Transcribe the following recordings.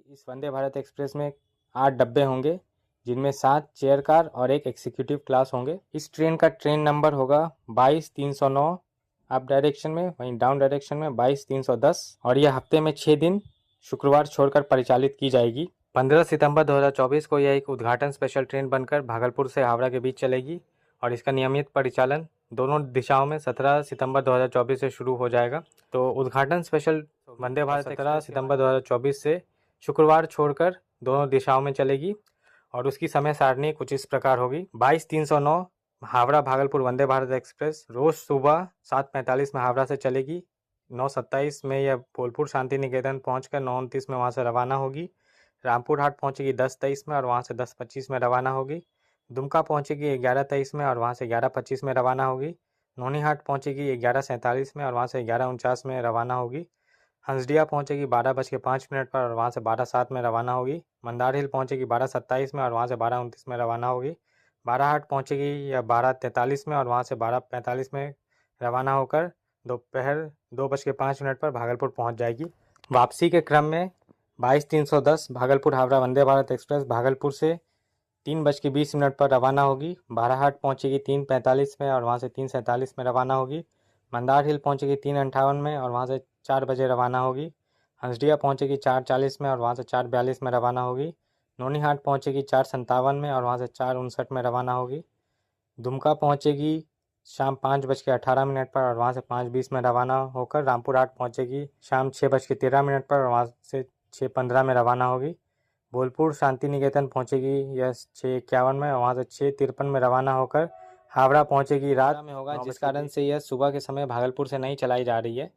इस वंदे भारत एक्सप्रेस में 8 डब्बे होंगे, जिनमें 7 चेयर कार और एक एग्जीक्यूटिव क्लास होंगे। इस ट्रेन का ट्रेन नंबर होगा 22-309 अप डायरेक्शन में, वहीं डाउन डायरेक्शन में 22-310, और यह हफ्ते में 6 दिन शुक्रवार छोड़कर परिचालित की जाएगी। 15 सितंबर 2024 को यह एक उद्घाटन स्पेशल ट्रेन बनकर भागलपुर से हावड़ा के बीच चलेगी और इसका नियमित परिचालन दोनों दिशाओं में 17 सितंबर 2024 से शुरू हो जाएगा। तो उद्घाटन स्पेशल वंदे भारत 17 सितंबर 2024 से शुक्रवार छोड़कर दोनों दिशाओं में चलेगी और उसकी समय सारणी कुछ इस प्रकार होगी। 22-309 हावड़ा भागलपुर वंदे भारत एक्सप्रेस रोज सुबह 7:45 में हावड़ा से चलेगी। 9:27 में यह बोलपुर शांति निकेतन पहुंचकर 9:29 में वहां से रवाना होगी। रामपुर हाट पहुंचेगी 10:23 में और वहां से 10:25 में रवाना होगी। दुमका पहुंचेगी 11:23 में और वहां से 11:25 में रवाना होगी। नोनीहाट पहुंचेगी 11:47 में और वहां से 11:49 में रवाना होगी। हंसडिया पहुंचेगी 12:05 पर और वहां से 12:07 में रवाना होगी। मंदार हिल पहुंचेगी 12:27 में और वहां से 12:29 में रवाना होगी। बाराहाट पहुंचेगी या 12:43 में और वहां से 12:45 में रवाना होकर दोपहर 2:05 पर भागलपुर पहुंच जाएगी। वापसी के क्रम में 22-310 भागलपुर हावड़ा वंदे भारत एक्सप्रेस भागलपुर से 3:20 पर रवाना होगी। बाराहाट पहुंचेगी 3:45 में और वहां से 3:47 में रवाना होगी। मंदार हिल पहुंचेगी 3:58 में और वहां से 4 बजे रवाना होगी। हंसडिया पहुंचेगी 4:40 में और वहां से 4:42 में रवाना होगी। नोनीहाट पहुंचेगी 4:57 में और वहां से 4:59 में रवाना होगी। दुमका पहुंचेगी शाम 5:18 पर और वहां से 5:20 में रवाना होकर रामपुर हाट पहुंचेगी शाम 6:13 पर और वहां से 6:15 में रवाना होगी। बोलपुर शांति निकेतन पहुंचेगी यह 6:51 में और वहां से 6:53 में रवाना होकर हावड़ा पहुंचेगी रात में होगा, जिस कारण से यह सुबह के समय भागलपुर से नहीं चलाई जा रही है।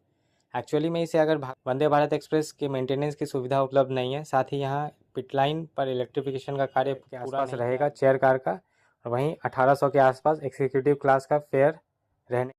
एक्चुअली में इसे अगर वंदे भारत एक्सप्रेस के मेंटेनेंस की सुविधा उपलब्ध नहीं है। साथ ही यहाँ पिट लाइन पर इलेक्ट्रिफिकेशन का कार्य के आसपास रहेगा चेयर कार का, और वहीं 1800 के आसपास एग्जीक्यूटिव क्लास का फेयर रहने